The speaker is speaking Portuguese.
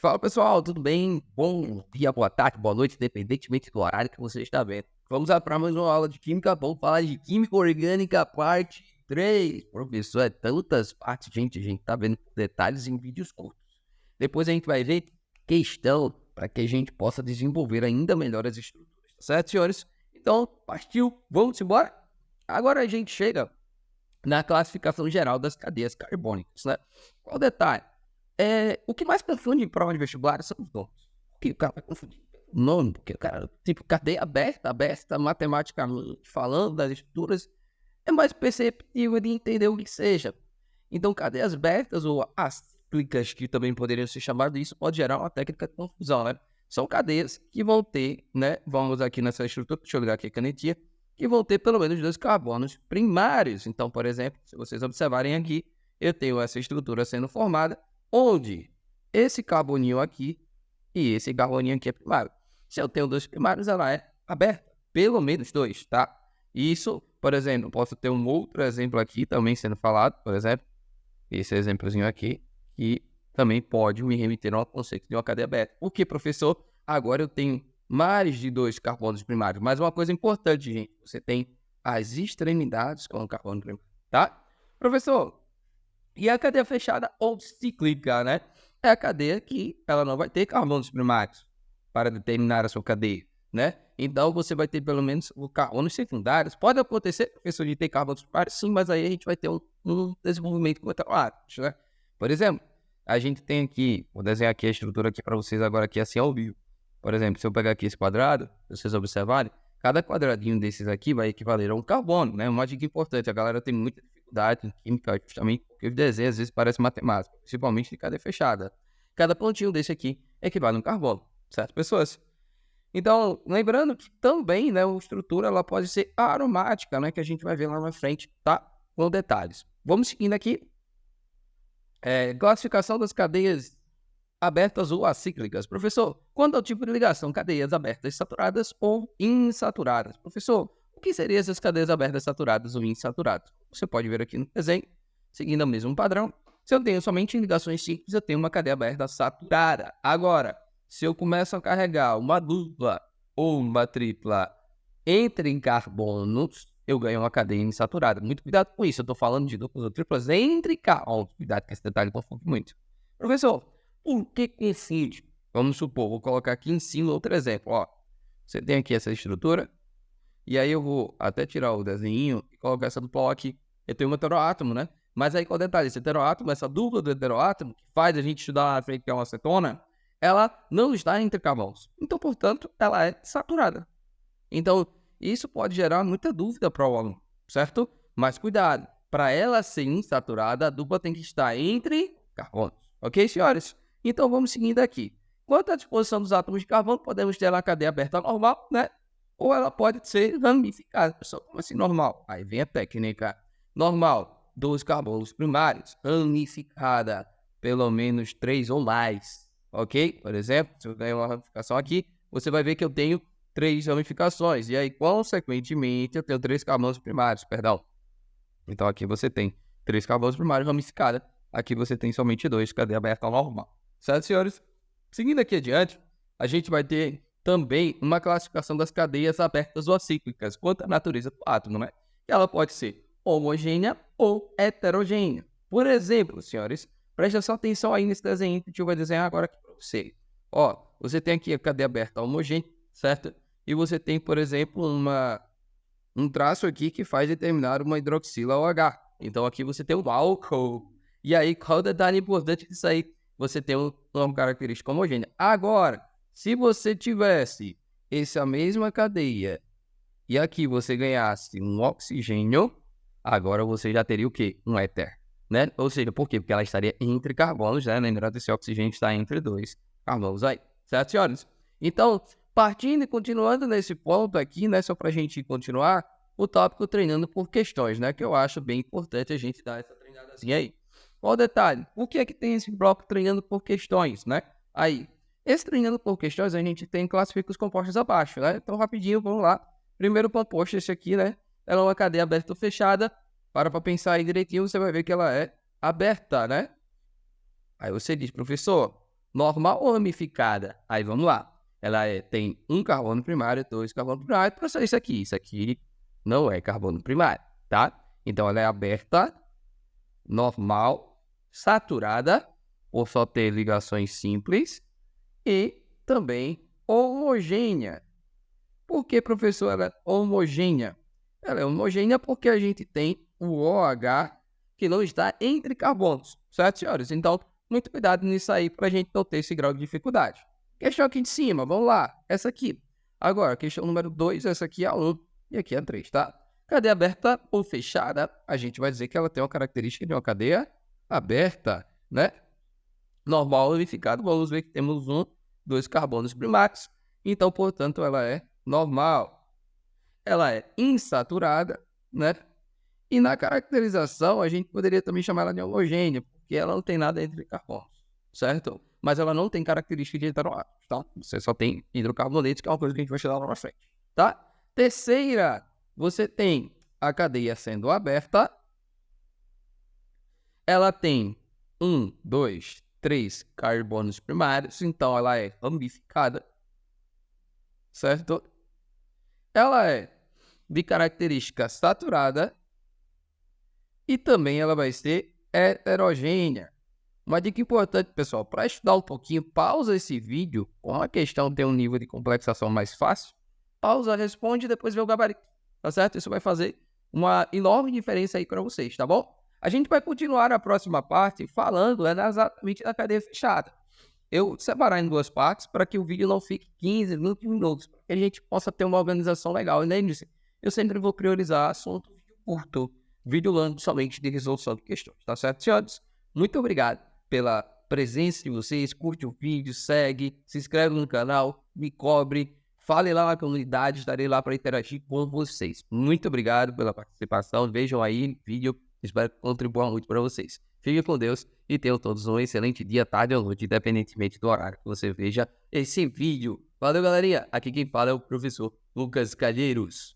Fala pessoal, tudo bem? Bom dia, boa tarde, boa noite, independentemente do horário que você está vendo. Vamos lá para mais uma aula de Química. Vamos falar de Química Orgânica, parte 3. Professor, é tantas partes, gente. A gente tá vendo detalhes em vídeos curtos. Depois a gente vai ver questão para que a gente possa desenvolver ainda melhor as estruturas. Tá certo, senhores? Então, partiu, vamos embora? Agora a gente chega na classificação geral das cadeias carbônicas, né? Qual o detalhe? O que mais confunde em prova de vestibular são os nomes. Porque o cara vai confundir o nome, porque o cara, tipo, cadeia aberta, matematicamente falando, das estruturas, é mais perceptível de entender o que seja. Então, cadeias abertas ou acíclicas, que também poderiam ser chamadas isso, pode gerar uma técnica de confusão, né? São cadeias que vão ter, né? Vamos aqui nessa estrutura, deixa eu ligar aqui a canetinha, que vão ter pelo menos 2 carbonos primários. Então, por exemplo, se vocês observarem aqui, eu tenho essa estrutura sendo formada, onde esse carboninho aqui e esse carboninho aqui é primário. Se eu tenho 2 primários, ela é aberta, pelo menos 2, tá? Isso, por exemplo, posso ter um outro exemplo aqui também sendo falado, por exemplo, esse exemplozinho aqui, que também pode me remeter ao conceito de uma cadeia aberta. Por que, professor? Agora eu tenho mais de 2 carbonos primários. Mas uma coisa importante, gente, você tem as extremidades com o carbono primário, tá? Professor, e a cadeia fechada ou cíclica, né? É a cadeia que ela não vai ter carbonos primários para determinar a sua cadeia, né? Então você vai ter pelo menos os carbonos secundários. Pode acontecer, professor, de ter carbonos primários, sim, mas aí a gente vai ter um desenvolvimento controlado, né? Por exemplo, a gente tem aqui, vou desenhar aqui a estrutura aqui para vocês agora aqui assim ao vivo. Por exemplo, se eu pegar aqui esse quadrado, se vocês observarem, cada quadradinho desses aqui vai equivaler a um carbono, né? Uma dica importante, a galera tem muita dificuldade em química, justamente porque os desenhos às vezes parecem matemática, principalmente de cadeia fechada. Cada pontinho desse aqui equivale a um carbono, certo, pessoas? Então, lembrando que também, né, a estrutura ela pode ser aromática, né, que a gente vai ver lá na frente, tá? Com detalhes. Vamos seguindo aqui. Classificação das cadeias abertas ou acíclicas. Professor, quanto ao tipo de ligação, cadeias abertas saturadas ou insaturadas? Professor, o que seriam essas cadeias abertas saturadas ou insaturadas? Você pode ver aqui no desenho, seguindo o mesmo padrão. Se eu tenho somente ligações simples, eu tenho uma cadeia aberta saturada. Agora, se eu começo a carregar uma dupla ou uma tripla entre carbonos, eu ganho uma cadeia insaturada. Muito cuidado com isso, eu estou falando de duplas ou triplas entre carbonos. Cuidado que esse detalhe confunde muito. Professor, por que coincide? Vamos supor, vou colocar aqui em cima outro exemplo. Ó, você tem aqui essa estrutura, e aí eu vou até tirar o desenho e colocar essa dupla aqui. Eu tenho um heteroátomo, né? Mas aí qual é o detalhe? Esse heteroátomo, essa dupla do heteroátomo, que faz a gente estudar lá na frente que é uma acetona, ela não está entre carbonos. Então, portanto, ela é saturada. Então, isso pode gerar muita dúvida para o aluno, certo? Mas cuidado, para ela ser insaturada, a dupla tem que estar entre carbonos. Ok, senhores? Então, vamos seguindo aqui. Quanto à disposição dos átomos de carbono, podemos ter ela a cadeia aberta normal, né? Ou ela pode ser ramificada. Pessoal, como assim normal? Aí vem a técnica. Normal, 2 carbonos primários. Ramificada, pelo menos 3 ou mais. Ok? Por exemplo, se eu ganhar uma ramificação aqui, você vai ver que eu tenho 3 ramificações. E aí, consequentemente, eu tenho 3 carbonos primários, perdão. Então, aqui você tem 3 carbonos primários ramificados. Aqui você tem somente 2, cadeia aberta normal. Certo, senhores? Seguindo aqui adiante, a gente vai ter também uma classificação das cadeias abertas ou acíclicas, quanto à natureza do átomo, né? Ela pode ser homogênea ou heterogênea. Por exemplo, senhores, preste só atenção aí nesse desenho que eu vou desenhar agora aqui para você. Ó, você tem aqui a cadeia aberta homogênea, certo? E você tem, por exemplo, um traço aqui que faz determinar uma hidroxila OH. Então, aqui você tem um álcool. E aí, qual o detalhe importante disso aí? Você tem uma característica homogênea. Agora, se você tivesse essa mesma cadeia e aqui você ganhasse um oxigênio, agora você já teria o quê? Um éter, né? Ou seja, por quê? Porque ela estaria entre carbonos, né? Lembrando que esse oxigênio está entre 2 carbonos aí, certo, senhores? Então, partindo e continuando nesse ponto aqui, né? Só para a gente continuar, o tópico treinando por questões, né? Que eu acho bem importante a gente dar essa treinadazinha aí. Qual o detalhe? O que é que tem esse bloco treinando por questões, né? Aí, esse treinando por questões, a gente tem classifica os compostos abaixo, né? Então, rapidinho, vamos lá. Primeiro composto, esse aqui, né? Ela é uma cadeia aberta ou fechada. Para pensar aí direitinho, você vai ver que ela é aberta, né? Aí você diz, professor, normal ou ramificada? Aí vamos lá. Ela tem um carbono primário, dois carbonos primários. Professor, isso aqui não é carbono primário, tá? Então, ela é aberta, normal, saturada, ou só ter ligações simples, e também homogênea. Por que, professor, ela é homogênea? Ela é homogênea porque a gente tem o OH que não está entre carbonos, certo, senhores? Então, muito cuidado nisso aí para a gente não ter esse grau de dificuldade. Questão aqui de cima, vamos lá. Essa aqui. Agora, questão número 2, essa aqui é a 1 e aqui é a 3, tá? Cadeia aberta ou fechada, a gente vai dizer que ela tem uma característica de uma cadeia aberta, né? Normal unificado, vamos ver que temos dois carbonos primários. Então, portanto, ela é normal. Ela é insaturada, né? E na caracterização, a gente poderia também chamar ela de homogênea, porque ela não tem nada entre carbonos, certo? Mas ela não tem característica de heteroátomos, tá? Você só tem hidrocarbonetos, que é uma coisa que a gente vai estudar lá na frente, tá? Terceira, você tem a cadeia sendo aberta. Ela tem 1, 2, 3 carbonos primários, então ela é ramificada, certo? Ela é de característica saturada e também ela vai ser heterogênea. Uma dica importante, pessoal, para estudar um pouquinho, pausa esse vídeo, com a questão tem um nível de complexação mais fácil, pausa, responde e depois vê o gabarito, tá certo? Isso vai fazer uma enorme diferença aí para vocês, tá bom? A gente vai continuar na próxima parte falando exatamente da cadeia fechada. Eu separar em duas partes para que o vídeo não fique 15, 20 minutos, para que a gente possa ter uma organização legal. E lembre-se, eu sempre vou priorizar assunto vídeo curto, vídeo longo somente de resolução de questões, tá certo, senhores? Muito obrigado pela presença de vocês, curte o vídeo, segue, se inscreve no canal, me cobre, fale lá na comunidade, estarei lá para interagir com vocês. Muito obrigado pela participação, vejam aí o vídeo, espero que contribua muito para vocês. Fiquem com Deus e tenham todos um excelente dia, tarde ou noite, independentemente do horário que você veja esse vídeo. Valeu, galerinha! Aqui quem fala é o professor Lucas Calheiros.